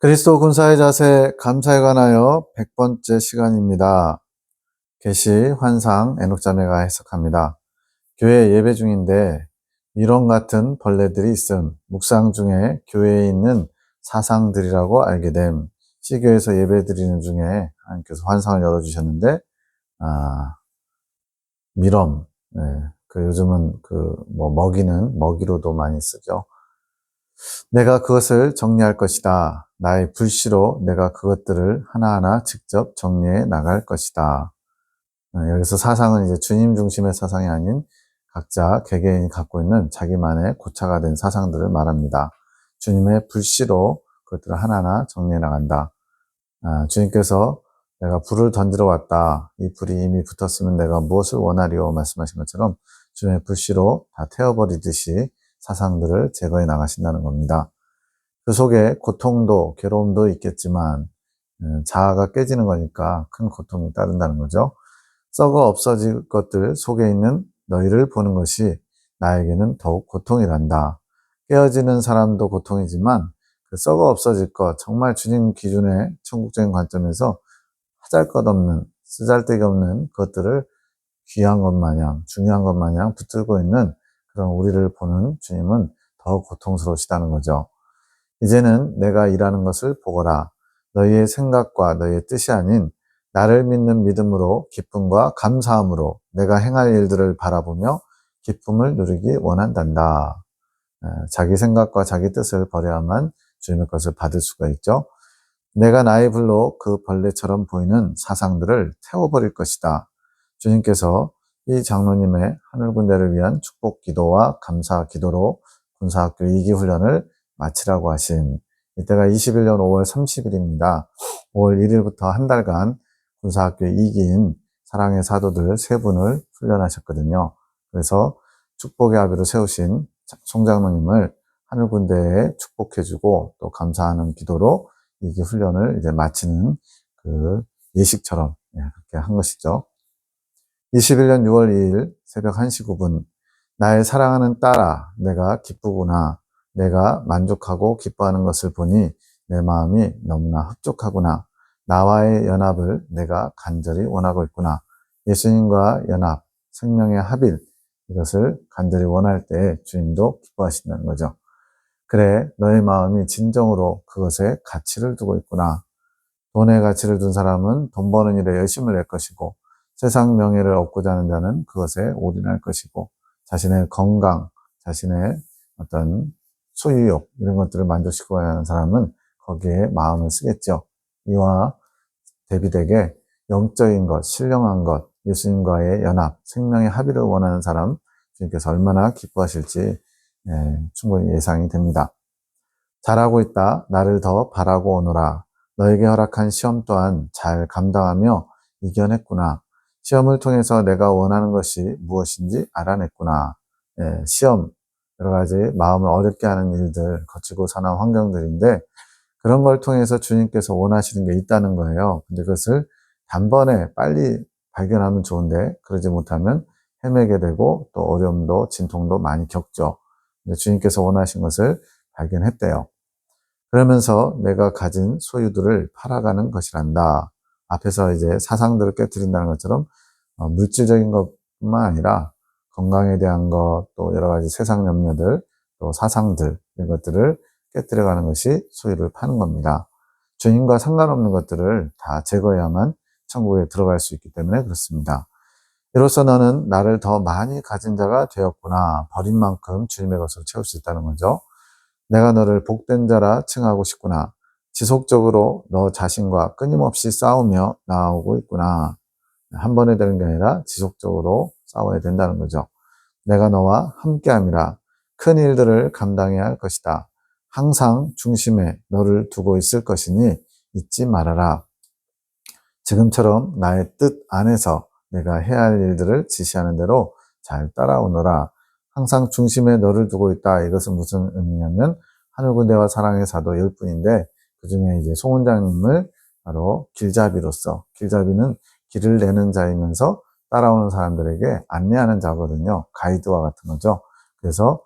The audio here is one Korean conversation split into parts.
그리스도 군사의 자세 감사에 관하여 100번째 시간입니다. 계시, 환상, 에녹자매가 해석합니다. 교회 예배 중인데 미럼 같은 벌레들이 있음. 묵상 중에 교회에 있는 사상들이라고 알게 됨. C교에서 예배 드리는 중에 하나님께서 환상을 열어주셨는데 미럼, 네, 요즘은 먹이는 먹이로도 많이 쓰죠. 내가 그것을 정리할 것이다. 나의 불씨로 내가 그것들을 하나하나 직접 정리해 나갈 것이다. 여기서 사상은 이제 주님 중심의 사상이 아닌 각자 개개인이 갖고 있는 자기만의 고차가 된 사상들을 말합니다. 주님의 불씨로 그것들을 하나하나 정리해 나간다. 주님께서 내가 불을 던지러 왔다. 이 불이 이미 붙었으면 내가 무엇을 원하리오 말씀하신 것처럼 주님의 불씨로 다 태워버리듯이 사상들을 제거해 나가신다는 겁니다. 그 속에 고통도 괴로움도 있겠지만 자아가 깨지는 거니까 큰 고통이 따른다는 거죠. 썩어 없어질 것들 속에 있는 너희를 보는 것이 나에게는 더욱 고통이란다. 깨어지는 사람도 고통이지만 그 썩어 없어질 것, 정말 주님 기준의 천국적인 관점에서 하잘것없는, 쓰잘데기 없는 것들을 귀한 것 마냥, 중요한 것 마냥 붙들고 있는 그런 우리를 보는 주님은 더 고통스러우시다는 거죠. 이제는 내가 일하는 것을 보거라. 너희의 생각과 너희의 뜻이 아닌 나를 믿는 믿음으로 기쁨과 감사함으로 내가 행할 일들을 바라보며 기쁨을 누리기 원한단다. 자기 생각과 자기 뜻을 버려야만 주님의 것을 받을 수가 있죠. 내가 나의 불로 그 벌레처럼 보이는 사상들을 태워버릴 것이다. 주님께서 이 장로님의 하늘 군대를 위한 축복 기도와 감사 기도로 군사학교 2기 훈련을 마치라고 하신 이때가 21년 5월 30일입니다. 5월 1일부터 한 달간 군사학교 2기인 사랑의 사도들 3분을 훈련하셨거든요. 그래서 축복의 아비로 세우신 송장로님을 하늘 군대에 축복해주고 또 감사하는 기도로 2기 훈련을 이제 마치는 그 예식처럼 그렇게 한 것이죠. 21년 6월 2일 새벽 1시 9분 나의 사랑하는 딸아 내가 기쁘구나. 내가 만족하고 기뻐하는 것을 보니 내 마음이 너무나 흡족하구나. 나와의 연합을 내가 간절히 원하고 있구나. 예수님과 연합, 생명의 합일 이것을 간절히 원할 때 주님도 기뻐하신다는 거죠. 그래 너의 마음이 진정으로 그것에 가치를 두고 있구나. 돈에 가치를 둔 사람은 돈 버는 일에 열심을 낼 것이고 세상 명예를 얻고자 하는 자는 그것에 올인할 것이고 자신의 건강, 자신의 어떤 소유욕 이런 것들을 만족시키고자 하는 사람은 거기에 마음을 쓰겠죠. 이와 대비되게 영적인 것, 신령한 것, 예수님과의 연합, 생명의 합의를 원하는 사람 주님께서 얼마나 기뻐하실지 충분히 예상이 됩니다. 잘하고 있다. 나를 더 바라고 오너라. 너에게 허락한 시험 또한 잘 감당하며 이겨냈구나. 시험을 통해서 내가 원하는 것이 무엇인지 알아냈구나. 시험, 여러 가지 마음을 어렵게 하는 일들, 거치고 사는 환경들인데 그런 걸 통해서 주님께서 원하시는 게 있다는 거예요. 근데 그것을 단번에 빨리 발견하면 좋은데 그러지 못하면 헤매게 되고 또 어려움도 진통도 많이 겪죠. 근데 주님께서 원하신 것을 발견했대요. 그러면서 내가 가진 소유들을 팔아가는 것이란다. 앞에서 이제 사상들을 깨뜨린다는 것처럼 물질적인 것뿐만 아니라 건강에 대한 것, 또 여러 가지 세상 염려들, 또 사상들 이런 것들을 깨뜨려가는 것이 소유를 파는 겁니다. 주님과 상관없는 것들을 다 제거해야만 천국에 들어갈 수 있기 때문에 그렇습니다. 이로써 너는 나를 더 많이 가진 자가 되었구나. 버린 만큼 주님의 것으로 채울 수 있다는 거죠. 내가 너를 복된 자라 칭하고 싶구나. 지속적으로 너 자신과 끊임없이 싸우며 나아오고 있구나. 한 번에 되는 게 아니라 지속적으로 싸워야 된다는 거죠. 내가 너와 함께함이라 큰 일들을 감당해야 할 것이다. 항상 중심에 너를 두고 있을 것이니 잊지 말아라. 지금처럼 나의 뜻 안에서 내가 해야 할 일들을 지시하는 대로 잘 따라오너라. 항상 중심에 너를 두고 있다. 이것은 무슨 의미냐면 하늘군대와 사랑의 사도 10분인데 그 중에 이제 송원장님을 바로 길잡이로서, 길잡이는 길을 내는 자이면서 따라오는 사람들에게 안내하는 자거든요. 가이드와 같은 거죠. 그래서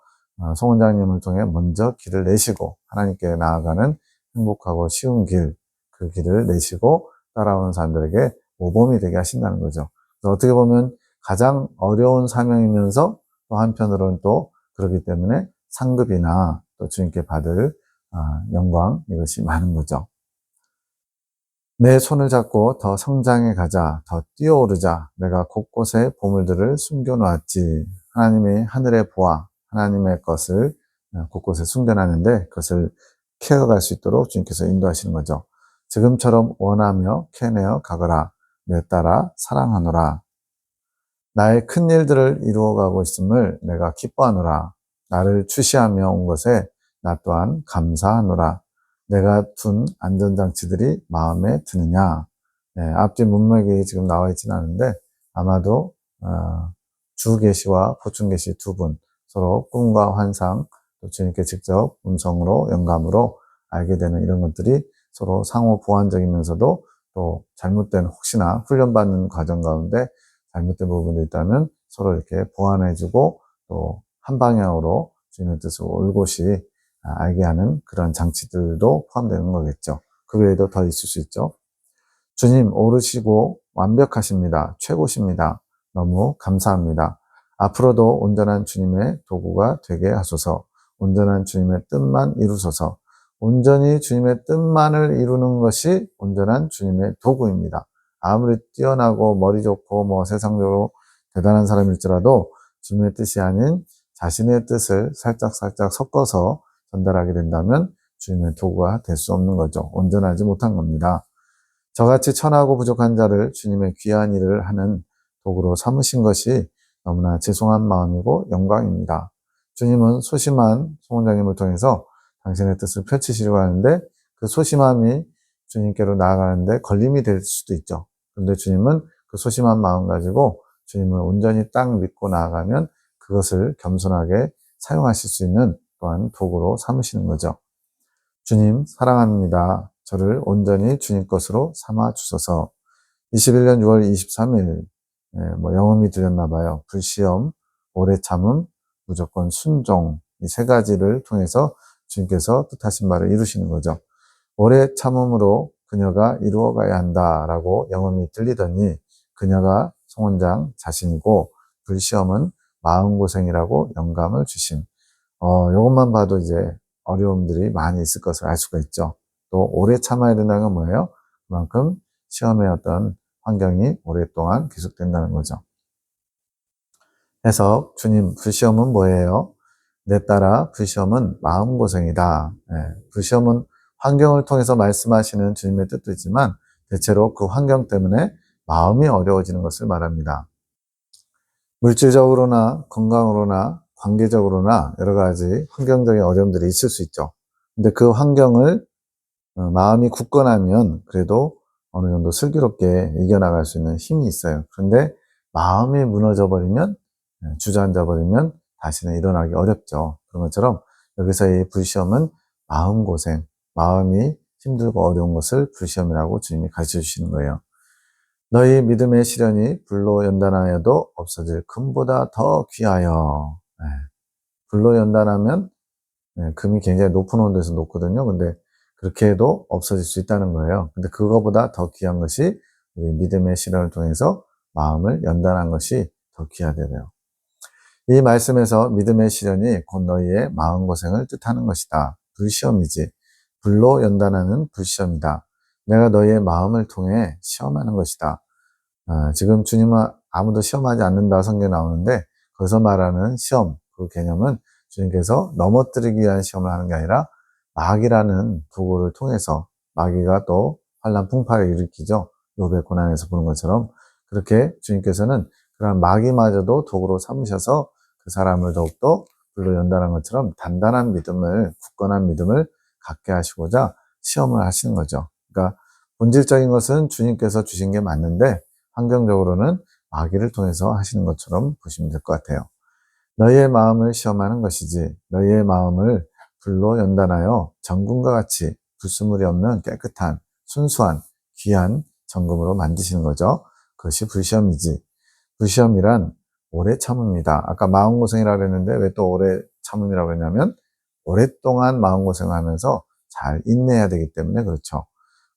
송원장님을 통해 먼저 길을 내시고 하나님께 나아가는 행복하고 쉬운 길, 그 길을 내시고 따라오는 사람들에게 모범이 되게 하신다는 거죠. 그래서 어떻게 보면 가장 어려운 사명이면서 또 한편으로는 또 그렇기 때문에 상급이나 또 주님께 받을 영광, 이것이 많은 거죠. 내 손을 잡고 더 성장해 가자, 더 뛰어오르자. 내가 곳곳에 보물들을 숨겨놓았지. 하나님이 하늘에 보아 하나님의 것을 곳곳에 숨겨놨는데 그것을 캐어갈 수 있도록 주님께서 인도하시는 거죠. 지금처럼 원하며 캐내어 가거라. 내 따라 사랑하노라. 나의 큰 일들을 이루어가고 있음을 내가 기뻐하노라. 나를 추시하며 온 것에 나 또한 감사하노라. 내가 둔 안전장치들이 마음에 드느냐. 네, 앞뒤 문맥이 지금 나와 있지는 않은데 아마도 주 계시와 보충 계시 두 분 서로 꿈과 환상 또 주님께 직접 음성으로 영감으로 알게 되는 이런 것들이 서로 상호 보완적이면서도 또 잘못된 혹시나 훈련받는 과정 가운데 잘못된 부분이 있다면 서로 이렇게 보완해주고 또 한 방향으로 주님의 뜻을 올곧이 알게 하는 그런 장치들도 포함되는 거겠죠. 그 외에도 더 있을 수 있죠. 주님 오르시고 완벽하십니다. 최고십니다. 너무 감사합니다. 앞으로도 온전한 주님의 도구가 되게 하소서. 온전한 주님의 뜻만 이루소서. 온전히 주님의 뜻만을 이루는 것이 온전한 주님의 도구입니다. 아무리 뛰어나고 머리 좋고 뭐 세상적으로 대단한 사람일지라도 주님의 뜻이 아닌 자신의 뜻을 살짝 섞어서 전달하게 된다면 주님의 도구가 될 수 없는 거죠. 온전하지 못한 겁니다. 저같이 천하고 부족한 자를 주님의 귀한 일을 하는 도구로 삼으신 것이 너무나 죄송한 마음이고 영광입니다. 주님은 소심한 송원장님을 통해서 당신의 뜻을 펼치시려고 하는데 그 소심함이 주님께로 나아가는데 걸림이 될 수도 있죠. 그런데 주님은 그 소심한 마음 가지고 주님을 온전히 딱 믿고 나아가면 그것을 겸손하게 사용하실 수 있는 또한 도구로 삼으시는 거죠. 주님 사랑합니다. 저를 온전히 주님 것으로 삼아 주소서. 21년 6월 23일 영음이 들렸나 봐요. 불시험, 오래 참음, 무조건 순종 이 세 가지를 통해서 주님께서 뜻하신 바를 이루시는 거죠. 오래 참음으로 그녀가 이루어가야 한다라고 영음이 들리더니 그녀가 송원장 자신이고 불시험은 마음고생이라고 영감을 주심. 이것만 봐도 이제 어려움들이 많이 있을 것을 알 수가 있죠. 또 오래 참아야 된다는 건 뭐예요? 그만큼 시험의 어떤 환경이 오랫동안 계속된다는 거죠. 해석, 주님, 불시험은 뭐예요? 내 따라 불시험은 마음고생이다. 불시험은 환경을 통해서 말씀하시는 주님의 뜻도 있지만 대체로 그 환경 때문에 마음이 어려워지는 것을 말합니다. 물질적으로나 건강으로나 관계적으로나 여러 가지 환경적인 어려움들이 있을 수 있죠. 근데 그 환경을 마음이 굳건하면 그래도 어느 정도 슬기롭게 이겨나갈 수 있는 힘이 있어요. 그런데 마음이 무너져 버리면 주저앉아 버리면 다시는 일어나기 어렵죠. 그런 것처럼 여기서의 불시험은 마음고생, 마음이 힘들고 어려운 것을 불시험이라고 주님이 가르쳐 주시는 거예요. 너희 믿음의 시련이 불로 연단하여도 없어질 금보다 더 귀하여. 불로 연단하면 금이 굉장히 높은 온도에서 녹거든요. 근데 그렇게 해도 없어질 수 있다는 거예요. 근데 그거보다 더 귀한 것이 우리 믿음의 시련을 통해서 마음을 연단한 것이 더 귀하대요. 이 말씀에서 믿음의 시련이 곧 너희의 마음고생을 뜻하는 것이다. 불시험이지. 불로 연단하는 불시험이다. 내가 너희의 마음을 통해 시험하는 것이다. 지금 주님은 아무도 시험하지 않는다 성경에 나오는데 거기서 말하는 시험, 그 개념은 주님께서 넘어뜨리기 위한 시험을 하는 게 아니라 마귀라는 도구를 통해서 마귀가 또 환난 풍파를 일으키죠. 욥의 고난에서 보는 것처럼 그렇게 주님께서는 그런 마귀마저도 도구로 삼으셔서 그 사람을 더욱더 불로 연단한 것처럼 단단한 믿음을, 굳건한 믿음을 갖게 하시고자 시험을 하시는 거죠. 그러니까 본질적인 것은 주님께서 주신 게 맞는데 환경적으로는 마귀를 통해서 하시는 것처럼 보시면 될 것 같아요. 너희의 마음을 시험하는 것이지 너희의 마음을 불로 연단하여 정금과 같이 불순물이 없는 깨끗한 순수한 귀한 정금으로 만드시는 거죠. 그것이 불시험이지. 불시험이란 오래 참음이다. 아까 마음고생이라고 했는데 왜 또 오래 참음이라고 했냐면 오랫동안 마음고생을 하면서 잘 인내해야 되기 때문에 그렇죠.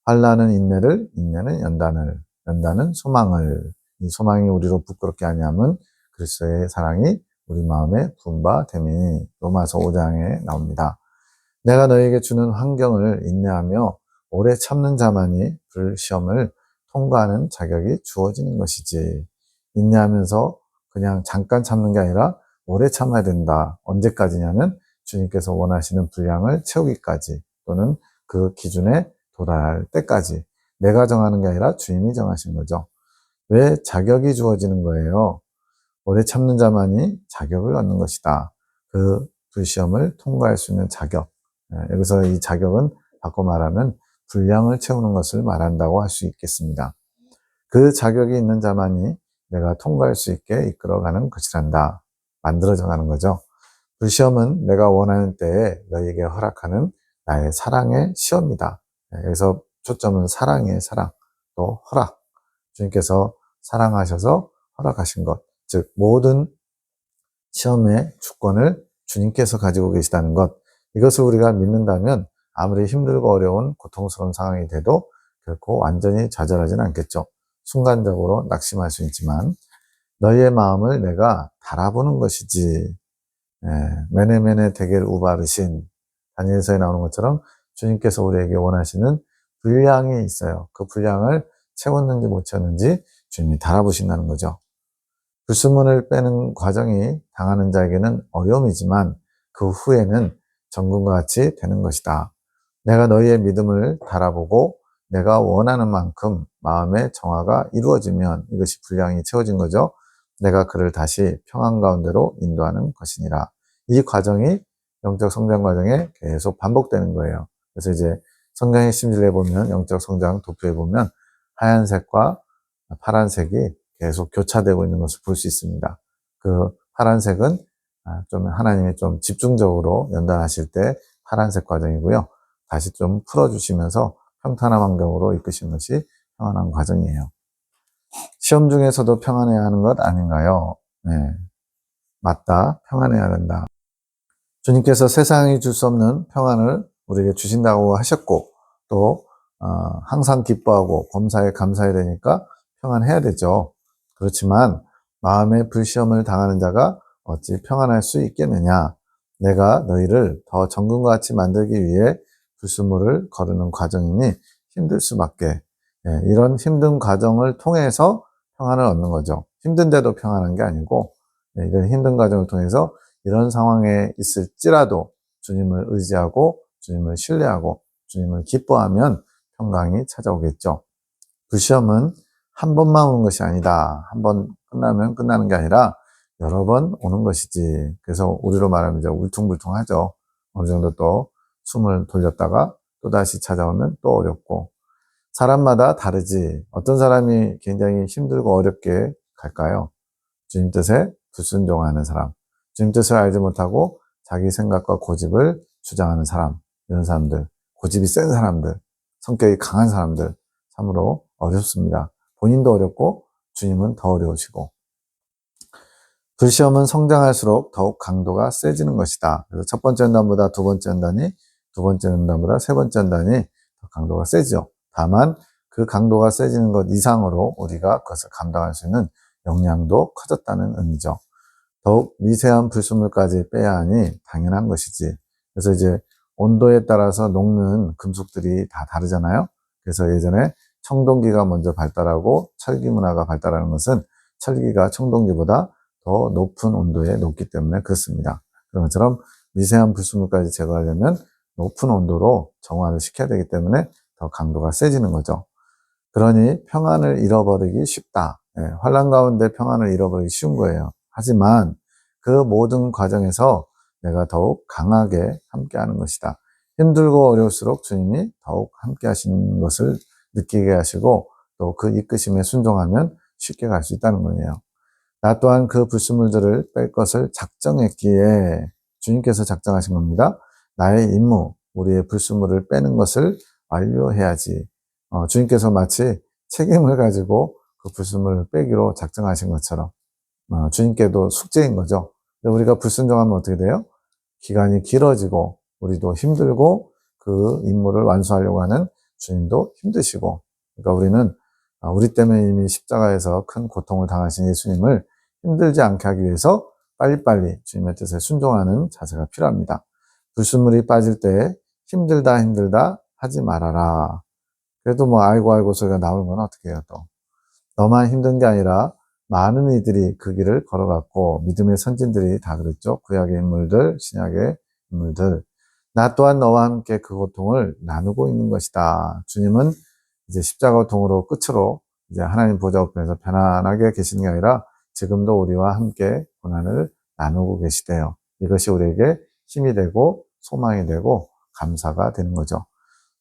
환난은 인내를, 인내는 연단을, 연단은 소망을. 이 소망이 우리로 부끄럽게 하냐면 그리스도의 사랑이 우리 마음에 부은 바 됨이 로마서 5장에 나옵니다. 내가 너에게 주는 환경을 인내하며 오래 참는 자만이 불시험을 통과하는 자격이 주어지는 것이지. 인내하면서 그냥 잠깐 참는 게 아니라 오래 참아야 된다. 언제까지냐는 주님께서 원하시는 분량을 채우기까지 또는 그 기준에 도달할 때까지. 내가 정하는 게 아니라 주님이 정하신 거죠. 왜 자격이 주어지는 거예요? 오래 참는 자만이 자격을 얻는 것이다. 그 불시험을 통과할 수 있는 자격. 여기서 이 자격은 바꿔 말하면 분량을 채우는 것을 말한다고 할 수 있겠습니다. 그 자격이 있는 자만이 내가 통과할 수 있게 이끌어가는 것이란다. 만들어져 가는 거죠. 불시험은 내가 원하는 때에 너에게 허락하는 나의 사랑의 시험이다. 여기서 초점은 사랑의 사랑, 또 허락. 주님께서 사랑하셔서 허락하신 것. 즉 모든 시험의 주권을 주님께서 가지고 계시다는 것. 이것을 우리가 믿는다면 아무리 힘들고 어려운 고통스러운 상황이 돼도 결코 완전히 좌절하지는 않겠죠. 순간적으로 낙심할 수 있지만 너희의 마음을 내가 달아보는 것이지. 메네 메네 데겔 우바르신 다니엘서에 나오는 것처럼 주님께서 우리에게 원하시는 분량이 있어요. 그 분량을 채웠는지 못 채웠는지 주님이 달아보신다는 거죠. 불순물을 빼는 과정이 당하는 자에게는 어려움이지만 그 후에는 정금과 같이 되는 것이다. 내가 너희의 믿음을 달아보고 내가 원하는 만큼 마음의 정화가 이루어지면 이것이 분량이 채워진 거죠. 내가 그를 다시 평안 가운데로 인도하는 것이니라. 이 과정이 영적 성장 과정에 계속 반복되는 거예요. 그래서 이제 성경의 심지를 보면 영적 성장 도표에 보면 하얀색과 파란색이 계속 교차되고 있는 것을 볼 수 있습니다. 그 파란색은 좀 하나님이 좀 집중적으로 연단하실 때 파란색 과정이고요. 다시 좀 풀어주시면서 평탄한 환경으로 이끄시는 것이 평안한 과정이에요. 시험 중에서도 평안해야 하는 것 아닌가요? 네, 맞다. 평안해야 된다. 주님께서 세상이 줄 수 없는 평안을 우리에게 주신다고 하셨고 또 항상 기뻐하고 범사에 감사해야 되니까 평안해야 되죠. 그렇지만 마음의 불시험을 당하는 자가 어찌 평안할 수 있겠느냐. 내가 너희를 더 정금과 같이 만들기 위해 불순물을 거르는 과정이니 힘들 수밖에. 이런 힘든 과정을 통해서 평안을 얻는 거죠. 힘든데도 평안한 게 아니고 이런 힘든 과정을 통해서 이런 상황에 있을지라도 주님을 의지하고 주님을 신뢰하고 주님을 기뻐하면 평강이 찾아오겠죠. 불시험은 한 번만 오는 것이 아니다. 한 번 끝나면 끝나는 게 아니라 여러 번 오는 것이지. 그래서 우리로 말하면 이제 울퉁불퉁하죠. 어느 정도 또 숨을 돌렸다가 또 다시 찾아오면 또 어렵고. 사람마다 다르지. 어떤 사람이 굉장히 힘들고 어렵게 갈까요? 주님 뜻에 불순종하는 사람. 주님 뜻을 알지 못하고 자기 생각과 고집을 주장하는 사람. 이런 사람들. 고집이 센 사람들. 성격이 강한 사람들. 참으로 어렵습니다. 본인도 어렵고 주님은 더 어려우시고. 불시험은 성장할수록 더욱 강도가 세지는 것이다. 그래서 첫 번째 연단보다 두 번째 연단이, 두 번째 연단보다 세 번째 연단이 더 강도가 세죠. 다만 그 강도가 세지는 것 이상으로 우리가 그것을 감당할 수 있는 역량도 커졌다는 의미죠. 더욱 미세한 불순물까지 빼야 하니 당연한 것이지. 그래서 이제 온도에 따라서 녹는 금속들이 다 다르잖아요. 그래서 예전에 청동기가 먼저 발달하고 철기 문화가 발달하는 것은 철기가 청동기보다 더 높은 온도에 녹기 때문에 그렇습니다. 그런 것처럼 미세한 불순물까지 제거하려면 높은 온도로 정화를 시켜야 되기 때문에 더 강도가 세지는 거죠. 그러니 평안을 잃어버리기 쉽다. 환난 가운데 평안을 잃어버리기 쉬운 거예요. 하지만 그 모든 과정에서 내가 더욱 강하게 함께하는 것이다. 힘들고 어려울수록 주님이 더욱 함께하시는 것을 느끼게 하시고 또 그 이끄심에 순종하면 쉽게 갈 수 있다는 거예요. 나 또한 그 불순물들을 뺄 것을 작정했기에 주님께서 작정하신 겁니다. 나의 임무, 우리의 불순물을 빼는 것을 완료해야지. 주님께서 마치 책임을 가지고 그 불순물을 빼기로 작정하신 것처럼 주님께도 숙제인 거죠. 근데 우리가 불순종하면 어떻게 돼요? 기간이 길어지고 우리도 힘들고 그 임무를 완수하려고 하는 주님도 힘드시고, 그러니까 우리는 우리 때문에 이미 십자가에서 큰 고통을 당하신 예수님을 힘들지 않게 하기 위해서 빨리빨리 주님의 뜻에 순종하는 자세가 필요합니다. 불순물이 빠질 때 힘들다 하지 말아라. 그래도 뭐 아이고 소리가 나오는 건 어떻게 해요 또. 너만 힘든 게 아니라 많은 이들이 그 길을 걸어갔고 믿음의 선진들이 다 그랬죠. 구약의 인물들, 신약의 인물들. 나 또한 너와 함께 그 고통을 나누고 있는 것이다. 주님은 이제 십자가 고통으로 끝으로 이제 하나님 보좌 우편에서 편안하게 계시는 게 아니라 지금도 우리와 함께 고난을 나누고 계시대요. 이것이 우리에게 힘이 되고 소망이 되고 감사가 되는 거죠.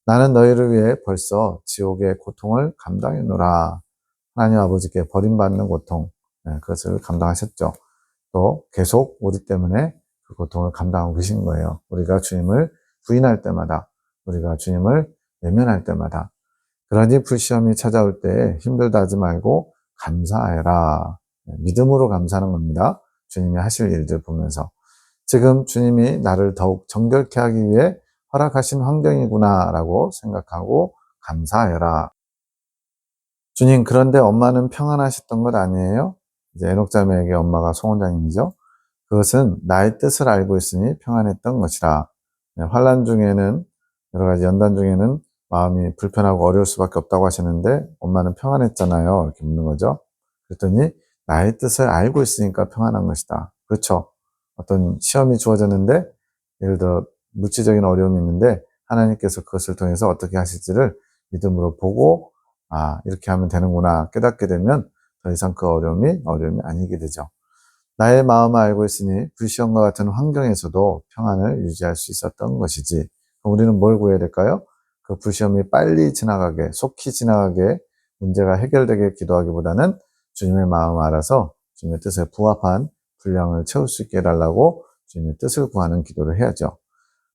나는 너희를 위해 벌써 지옥의 고통을 감당했노라. 하나님 아버지께 버림받는 고통, 그것을 감당하셨죠. 또 계속 우리 때문에 그 고통을 감당하고 계신 거예요. 우리가 주님을 부인할 때마다, 우리가 주님을 외면할 때마다, 그러니 불시험이 찾아올 때 힘들다 하지 말고 감사해라. 믿음으로 감사하는 겁니다. 주님이 하실 일들 보면서. 지금 주님이 나를 더욱 정결케 하기 위해 허락하신 환경이구나 라고 생각하고 감사해라. 주님, 그런데 엄마는 평안하셨던 것 아니에요? 이제 에녹 자매에게 엄마가 송원장님이죠. 그것은 나의 뜻을 알고 있으니 평안했던 것이라. 환난 중에는, 여러 가지 연단 중에는 마음이 불편하고 어려울 수밖에 없다고 하셨는데 엄마는 평안했잖아요. 이렇게 묻는 거죠. 그랬더니 나의 뜻을 알고 있으니까 평안한 것이다. 그렇죠. 어떤 시험이 주어졌는데 예를 들어 물질적인 어려움이 있는데 하나님께서 그것을 통해서 어떻게 하실지를 믿음으로 보고 이렇게 하면 되는구나 깨닫게 되면 더 이상 그 어려움이 아니게 되죠. 나의 마음을 알고 있으니 불시험과 같은 환경에서도 평안을 유지할 수 있었던 것이지. 그럼 우리는 뭘 구해야 될까요? 그 불시험이 빨리 지나가게, 속히 지나가게 문제가 해결되게 기도하기보다는 주님의 마음을 알아서 주님의 뜻에 부합한 분량을 채울 수 있게 해달라고 주님의 뜻을 구하는 기도를 해야죠.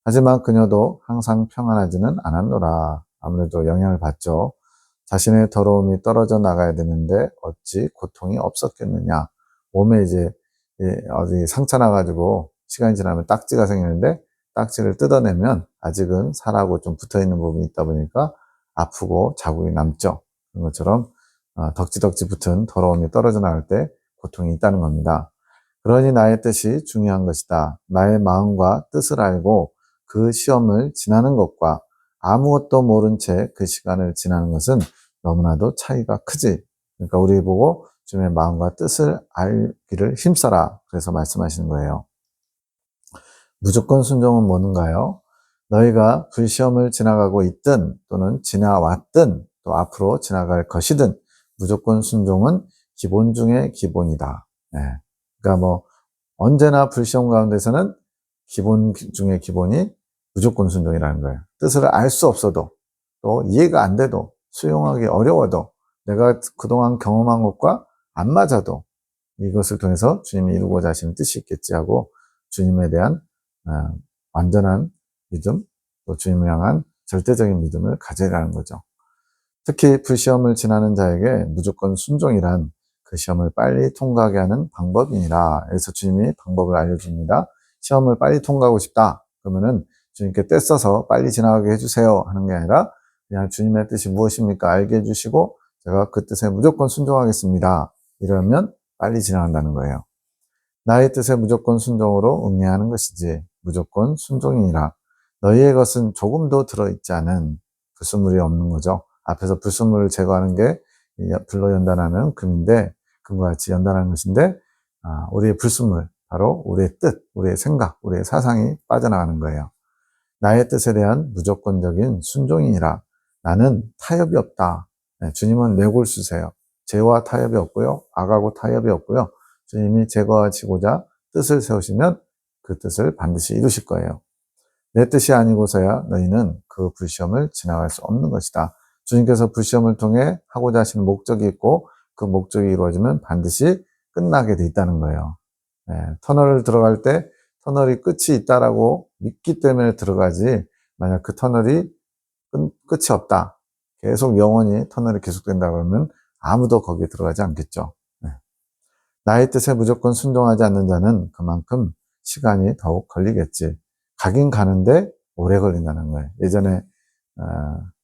하지만 그녀도 항상 평안하지는 않았노라. 아무래도 영향을 받죠. 자신의 더러움이 떨어져 나가야 되는데 어찌 고통이 없었겠느냐. 몸에 이제 어디 상처 나가지고 시간이 지나면 딱지가 생기는데 딱지를 뜯어내면 아직은 살하고 좀 붙어있는 부분이 있다 보니까 아프고 자국이 남죠. 그런 것처럼 덕지덕지 붙은 더러움이 떨어져 나갈 때 고통이 있다는 겁니다. 그러니 나의 뜻이 중요한 것이다. 나의 마음과 뜻을 알고 그 시험을 지나는 것과 아무것도 모른 채 그 시간을 지나는 것은 너무나도 차이가 크지. 그러니까 우리 보고 주님의 마음과 뜻을 알기를 힘써라. 그래서 말씀하시는 거예요. 무조건 순종은 뭐는가요? 너희가 불시험을 지나가고 있든 또는 지나왔든 또 앞으로 지나갈 것이든 무조건 순종은 기본 중에 기본이다. 네. 그러니까 뭐 언제나 불시험 가운데서는 기본 중에 기본이 무조건 순종이라는 거예요. 뜻을 알 수 없어도 또 이해가 안 돼도 수용하기 어려워도 내가 그동안 경험한 것과 안 맞아도 이것을 통해서 주님이 이루고자 하시는 뜻이 있겠지 하고 주님에 대한 완전한 믿음 또 주님을 향한 절대적인 믿음을 가져라는 거죠. 특히 불시험을 지나는 자에게 무조건 순종이란 그 시험을 빨리 통과하게 하는 방법이니라. 그래서 주님이 방법을 알려줍니다. 시험을 빨리 통과하고 싶다. 그러면은 주님께 떼써서 빨리 지나가게 해주세요 하는 게 아니라 그냥 주님의 뜻이 무엇입니까? 알게 해주시고 제가 그 뜻에 무조건 순종하겠습니다. 이러면 빨리 지나간다는 거예요. 나의 뜻에 무조건 순종으로 응해하는 것이지 무조건 순종이니라. 너희의 것은 조금도 들어있지 않은 불순물이 없는 거죠. 앞에서 불순물을 제거하는 게 불로 연단하는 금인데 금과 같이 연단하는 것인데 우리의 불순물 바로 우리의 뜻, 우리의 생각, 우리의 사상이 빠져나가는 거예요. 나의 뜻에 대한 무조건적인 순종이니라. 나는 타협이 없다. 주님은 뇌골수세요. 죄와 타협이 없고요. 악하고 타협이 없고요. 주님이 제거하시고자 뜻을 세우시면 그 뜻을 반드시 이루실 거예요. 내 뜻이 아니고서야 너희는 그 불시험을 지나갈 수 없는 것이다. 주님께서 불시험을 통해 하고자 하시는 목적이 있고 그 목적이 이루어지면 반드시 끝나게 돼 있다는 거예요. 터널을 들어갈 때 터널이 끝이 있다라고 믿기 때문에 들어가지 만약 그 터널이 끝이 없다. 계속 영원히 터널이 계속된다 그러면 아무도 거기에 들어가지 않겠죠. 나의 뜻에 무조건 순종하지 않는 자는 그만큼 시간이 더욱 걸리겠지. 가긴 가는데 오래 걸린다는 거예요. 예전에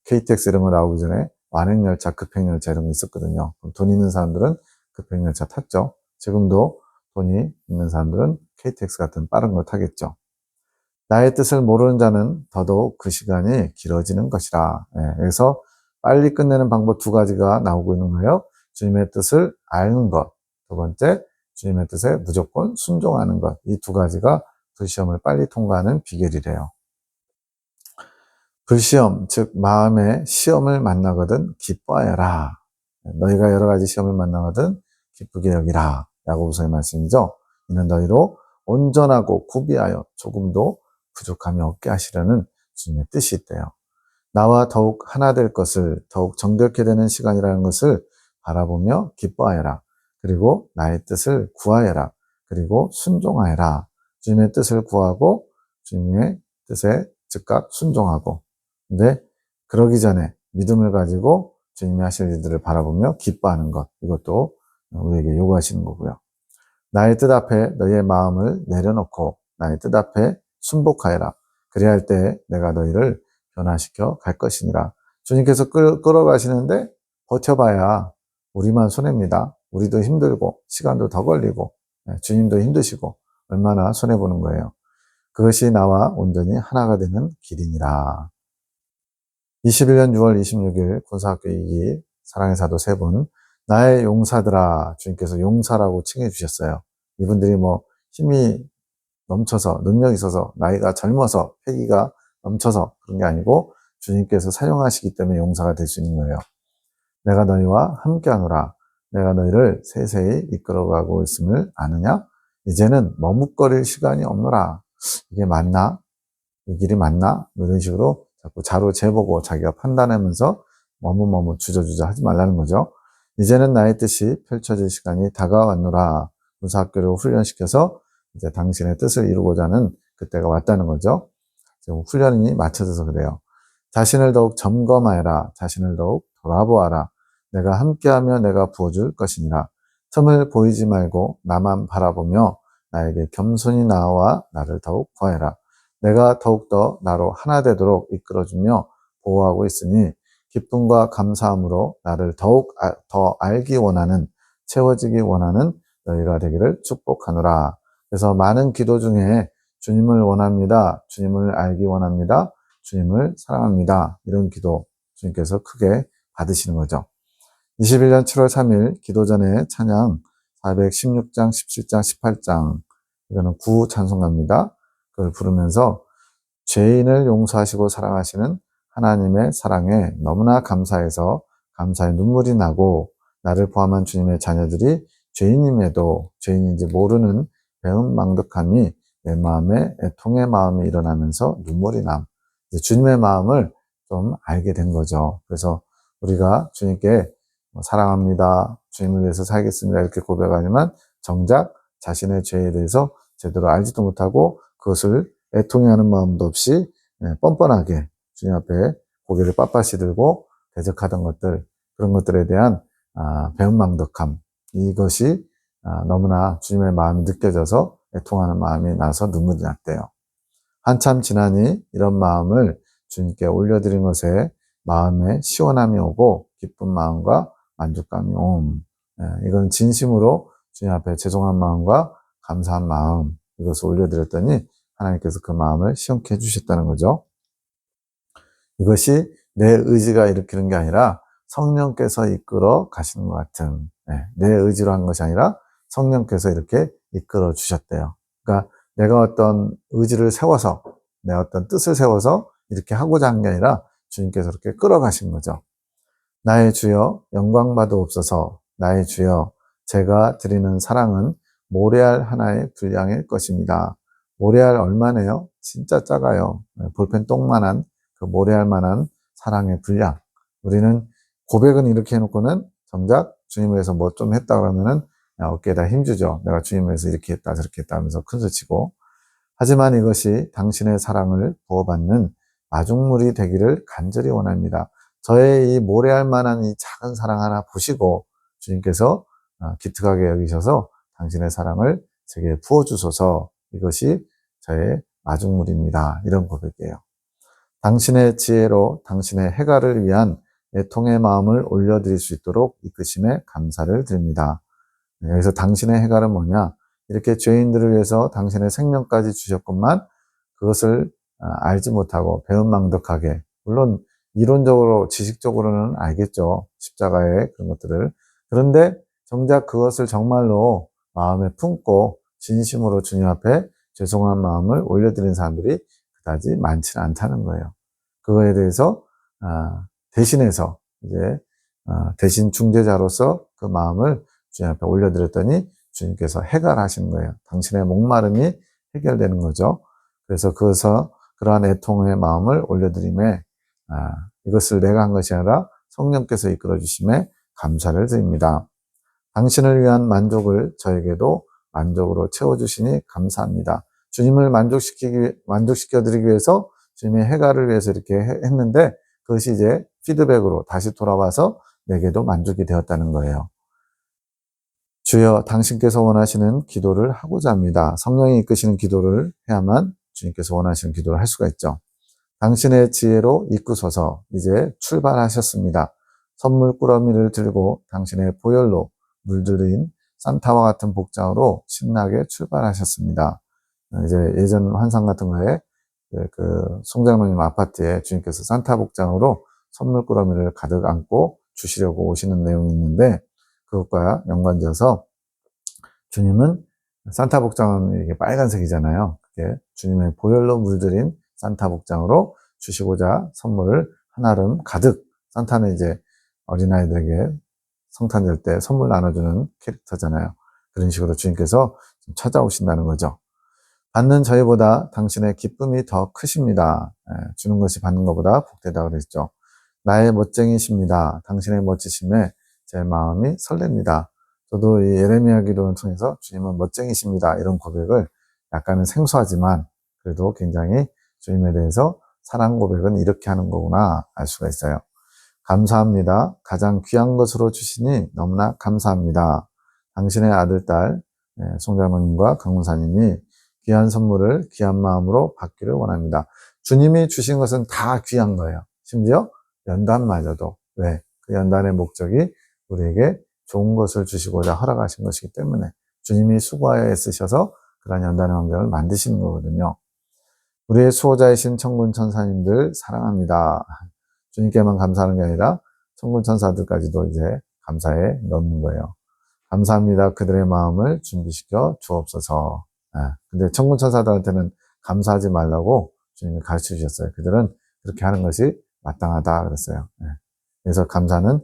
KTX 이런 거 나오기 전에 완행열차, 급행열차 이런 거 있었거든요. 돈 있는 사람들은 급행열차 탔죠. 지금도 돈이 있는 사람들은 KTX 같은 빠른 걸 타겠죠. 나의 뜻을 모르는 자는 더더욱 그 시간이 길어지는 것이라. 그래서 빨리 끝내는 방법 두 가지가 나오고 있는 거예요. 주님의 뜻을 아는 것. 두 번째, 주님의 뜻에 무조건 순종하는 것. 이 두 가지가 불시험을 빨리 통과하는 비결이래요. 불시험, 즉 마음의 시험을 만나거든 기뻐하여라. 너희가 여러 가지 시험을 만나거든 기쁘게 여기라. 야고보서의 말씀이죠. 이는 너희로 온전하고 구비하여 조금도 부족함이 없게 하시려는 주님의 뜻이 있대요. 나와 더욱 하나 될 것을 더욱 정결케 되는 시간이라는 것을 바라보며 기뻐하여라. 그리고 나의 뜻을 구하여라. 그리고 순종하여라. 주님의 뜻을 구하고 주님의 뜻에 즉각 순종하고, 근데 그러기 전에 믿음을 가지고 주님이 하실 일들을 바라보며 기뻐하는 것, 이것도 우리에게 요구하시는 거고요. 나의 뜻 앞에 너희의 마음을 내려놓고 나의 뜻 앞에 순복하여라. 그래야 할 때 내가 너희를 변화시켜 갈 것이니라. 주님께서 끌어가시는데 버텨봐야 우리만 손해입니다. 우리도 힘들고 시간도 더 걸리고 주님도 힘드시고 얼마나 손해보는 거예요. 그것이 나와 온전히 하나가 되는 길이니라. 21년 6월 26일 군사학교 2기 사랑의 사도 3분, 나의 용사들아. 주님께서 용사라고 칭해 주셨어요. 이분들이 뭐 힘이 넘쳐서 능력이 있어서 나이가 젊어서 패기가 넘쳐서 그런 게 아니고 주님께서 사용하시기 때문에 용사가 될 수 있는 거예요. 내가 너희와 함께하노라. 내가 너희를 세세히 이끌어가고 있음을 아느냐? 이제는 머뭇거릴 시간이 없노라. 이게 맞나? 이 길이 맞나? 이런 식으로 자꾸 자료 재보고 자기가 판단하면서 머뭇머뭇 주저주저 하지 말라는 거죠. 이제는 나의 뜻이 펼쳐질 시간이 다가왔노라. 군사학교를 훈련시켜서 이제 당신의 뜻을 이루고자 하는 그때가 왔다는 거죠. 지금 훈련이 맞춰져서 그래요. 자신을 더욱 점검하여라. 자신을 더욱 돌아보아라. 내가 함께하며 내가 부어줄 것이니라. 틈을 보이지 말고 나만 바라보며 나에게 겸손히 나와 나를 더욱 구하여라. 내가 더욱더 나로 하나 되도록 이끌어주며 보호하고 있으니 기쁨과 감사함으로 나를 더욱 더 알기 원하는, 채워지기 원하는 너희가 되기를 축복하노라. 그래서 많은 기도 중에 주님을 원합니다. 주님을 알기 원합니다. 주님을 사랑합니다. 이런 기도 주님께서 크게 받으시는 거죠. 21년 7월 3일 기도 전에 찬양 416장, 17장, 18장, 이거는 구찬송가입니다. 그걸 부르면서 죄인을 용서하시고 사랑하시는 하나님의 사랑에 너무나 감사해서 감사의 눈물이 나고, 나를 포함한 주님의 자녀들이 죄인임에도 죄인인지 모르는 배은망덕함이 내 마음에 애통의 마음이 일어나면서 눈물이 남. 주님의 마음을 좀 알게 된 거죠. 그래서 우리가 주님께 사랑합니다, 주님을 위해서 살겠습니다 이렇게 고백하지만 정작 자신의 죄에 대해서 제대로 알지도 못하고 그것을 애통해하는 마음도 없이 뻔뻔하게 주님 앞에 고개를 빳빳이 들고 대적하던 것들, 그런 것들에 대한 배은망덕함, 이것이 너무나 주님의 마음이 느껴져서 애통하는 마음이 나서 눈물이 났대요. 한참 지나니 이런 마음을 주님께 올려드린 것에 마음에 시원함이 오고 기쁜 마음과 만족감이 옴. 이건 진심으로 주님 앞에 죄송한 마음과 감사한 마음, 이것을 올려드렸더니 하나님께서 그 마음을 시원케 해주셨다는 거죠. 이것이 내 의지가 일으키는 게 아니라 성령께서 이끌어 가시는 것 같은, 내 의지로 한 것이 아니라 성령께서 이렇게 이끌어 주셨대요. 그러니까 내가 어떤 의지를 세워서, 내 어떤 뜻을 세워서 이렇게 하고자 한 게 아니라 주님께서 이렇게 끌어가신 거죠. 나의 주여 영광 받으옵소서. 나의 주여 제가 드리는 사랑은 모래알 하나의 분량일 것입니다. 모래알 얼마네요? 진짜 작아요. 볼펜 똥만한 그 모래알만한 사랑의 분량. 우리는 고백은 이렇게 해놓고는 정작 주님을 위해서 뭐 좀 했다 그러면은 어깨에다 힘주죠. 내가 주님을 위해서 이렇게 했다 저렇게 했다 하면서 큰소치고. 하지만 이것이 당신의 사랑을 부어받는 마중물이 되기를 간절히 원합니다. 저의 이 모래알 만한 이 작은 사랑 하나 보시고 주님께서 기특하게 여기셔서 당신의 사랑을 제게 부어주소서. 이것이 저의 마중물입니다. 이런 고백이에요. 당신의 지혜로 당신의 해갈을 위한 애통의 마음을 올려드릴 수 있도록 이끄심에 감사를 드립니다. 여기서 당신의 해갈은 뭐냐? 이렇게 죄인들을 위해서 당신의 생명까지 주셨건만 그것을 알지 못하고 배은망덕하게, 물론 이론적으로 지식적으로는 알겠죠. 십자가의 그런 것들을. 그런데 정작 그것을 정말로 마음에 품고 진심으로 주님 앞에 죄송한 마음을 올려드리는 사람들이 그다지 많지는 않다는 거예요. 그거에 대해서 대신해서 이제 대신 중재자로서 그 마음을 주님 앞에 올려드렸더니 주님께서 해결하시는 거예요. 당신의 목마름이 해결되는 거죠. 그래서 그러한 애통의 마음을 올려드림에 이것을 내가 한 것이 아니라 성령께서 이끌어 주심에 감사를 드립니다. 당신을 위한 만족을 저에게도 만족으로 채워주시니 감사합니다. 주님을 만족시켜드리기 위해서 주님의 해갈을 위해서 이렇게 했는데 그것이 이제 피드백으로 다시 돌아와서 내게도 만족이 되었다는 거예요. 주여, 당신께서 원하시는 기도를 하고자 합니다. 성령이 이끄시는 기도를 해야만 주님께서 원하시는 기도를 할 수가 있죠. 당신의 지혜로 이끄소서. 이제 출발하셨습니다. 선물 꾸러미를 들고 당신의 보혈로 물들인 산타와 같은 복장으로 신나게 출발하셨습니다. 이제 예전 환상 같은 거에 그 송장로님 아파트에 주님께서 산타 복장으로 선물 꾸러미를 가득 안고 주시려고 오시는 내용이 있는데 그것과 연관지어서 주님은 산타 복장은 이게 빨간색이잖아요. 그게 주님의 보혈로 물들인 산타 복장으로 주시고자 선물을 한아름 가득, 산타는 이제 어린아이들에게 성탄절 때 선물 나눠주는 캐릭터잖아요. 그런 식으로 주님께서 찾아오신다는 거죠. 받는 저희보다 당신의 기쁨이 더 크십니다. 주는 것이 받는 것보다 복되다 그랬죠. 나의 멋쟁이십니다. 당신의 멋지심에 제 마음이 설렙니다. 저도 이 예레미야 기도를 통해서 주님은 멋쟁이십니다. 이런 고백을 약간은 생소하지만 그래도 굉장히 주님에 대해서 사랑 고백은 이렇게 하는 거구나 알 수가 있어요. 감사합니다. 가장 귀한 것으로 주시니 너무나 감사합니다. 당신의 아들, 딸, 송장모님과 강문사님이 귀한 선물을 귀한 마음으로 받기를 원합니다. 주님이 주신 것은 다 귀한 거예요. 심지어 연단마저도. 왜? 그 연단의 목적이 우리에게 좋은 것을 주시고자 허락하신 것이기 때문에 주님이 수고하여 애쓰셔서 그런 연단의 환경을 만드시는 거거든요. 우리의 수호자이신 천군 천사님들 사랑합니다. 주님께만 감사하는 게 아니라 천군 천사들까지도 이제 감사에 넣는 거예요. 감사합니다. 그들의 마음을 준비시켜 주옵소서. 근데 천군 천사들한테는 감사하지 말라고 주님이 가르쳐 주셨어요. 그들은 그렇게 하는 것이 마땅하다 그랬어요. 그래서 감사는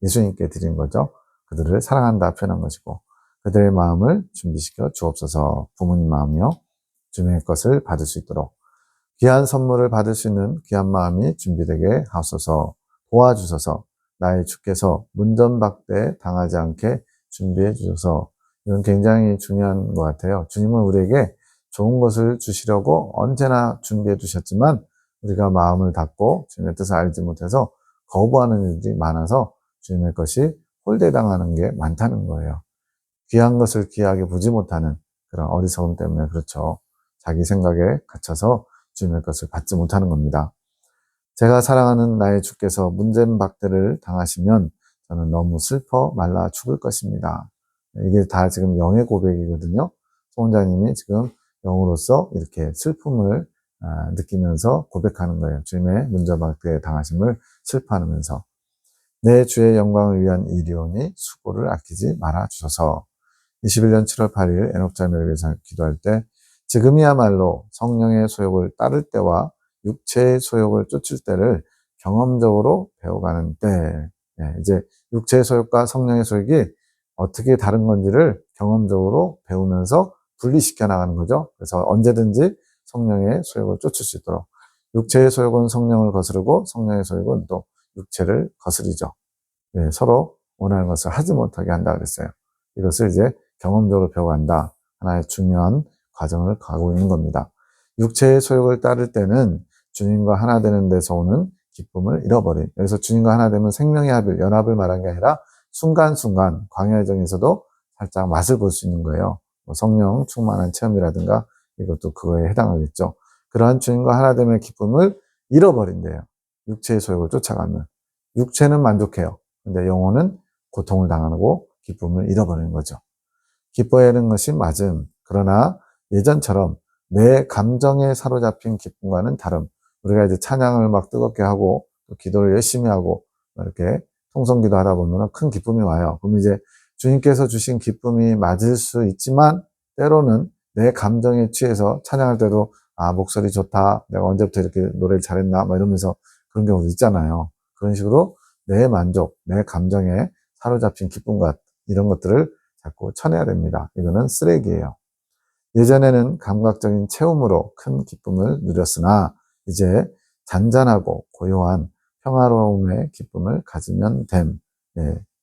예수님께 드린 거죠. 그들을 사랑한다 표현한 것이고 그들의 마음을 준비시켜 주옵소서. 부모님 마음이요. 주님의 것을 받을 수 있도록 귀한 선물을 받을 수 있는 귀한 마음이 준비되게 하소서. 도와주소서. 나의 주께서 문전박대 당하지 않게 준비해 주셔서. 이건 굉장히 중요한 것 같아요. 주님은 우리에게 좋은 것을 주시려고 언제나 준비해 두셨지만 우리가 마음을 닫고 주님의 뜻을 알지 못해서 거부하는 일들이 많아서 주님의 것이 홀대당하는 게 많다는 거예요. 귀한 것을 귀하게 보지 못하는 그런 어리석음 때문에 그렇죠. 자기 생각에 갇혀서 주님의 것을 받지 못하는 겁니다. 제가 사랑하는 나의 주께서 문전박대를 당하시면 저는 너무 슬퍼 말라 죽을 것입니다. 이게 다 지금 영의 고백이거든요. 소원자님이 지금 영으로서 이렇게 슬픔을 느끼면서 고백하는 거예요. 주님의 문전박대에 당하심을 슬퍼하면서 내 주의 영광을 위한 일이오니 수고를 아끼지 말아 주소서. 21년 7월 8일 에녹자매를 위해서 기도할 때 지금이야말로 성령의 소욕을 따를 때와 육체의 소욕을 쫓을 때를 경험적으로 배워가는 때, 이제 육체의 소욕과 성령의 소욕이 어떻게 다른 건지를 경험적으로 배우면서 분리시켜 나가는 거죠. 그래서 언제든지 성령의 소욕을 쫓을 수 있도록 육체의 소욕은 성령을 거스르고 성령의 소욕은 또 육체를 거스르죠. 서로 원하는 것을 하지 못하게 한다 그랬어요. 이것을 이제 경험적으로 배워간다. 하나의 중요한 과정을 가고 있는 겁니다. 육체의 소욕을 따를 때는 주님과 하나 되는 데서 오는 기쁨을 잃어버린. 여기서 주님과 하나 되면 생명의 합을, 연합을 말한 게 아니라 순간순간 광야의 정에서도 살짝 맛을 볼 수 있는 거예요. 뭐 성령 충만한 체험이라든가 이것도 그거에 해당하겠죠. 그러한 주님과 하나됨의 기쁨을 잃어버린대요. 육체의 소욕을 쫓아가면. 육체는 만족해요. 근데 영혼은 고통을 당하고 기쁨을 잃어버리는 거죠. 기뻐야 하는 것이 맞음. 그러나 예전처럼 내 감정에 사로잡힌 기쁨과는 다름. 우리가 이제 찬양을 막 뜨겁게 하고 또 기도를 열심히 하고 이렇게 통성기도 하다 보면 큰 기쁨이 와요. 그럼 이제 주님께서 주신 기쁨이 맞을 수 있지만 때로는 내 감정에 취해서 찬양할 때도 목소리 좋다. 내가 언제부터 이렇게 노래를 잘했나? 막 이러면서 그런 경우도 있잖아요. 그런 식으로 내 만족, 내 감정에 사로잡힌 기쁨과 이런 것들을 자꾸 쳐내야 됩니다. 이거는 쓰레기예요. 예전에는 감각적인 체험으로 큰 기쁨을 누렸으나 이제 잔잔하고 고요한 평화로움의 기쁨을 가지면 됨.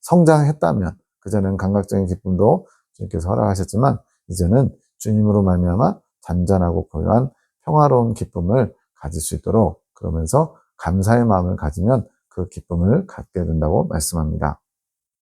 성장했다면 그전에는 감각적인 기쁨도 주님께서 허락하셨지만 이제는 주님으로 말미암아 잔잔하고 고요한 평화로운 기쁨을 가질 수 있도록 그러면서 감사의 마음을 가지면 그 기쁨을 갖게 된다고 말씀합니다.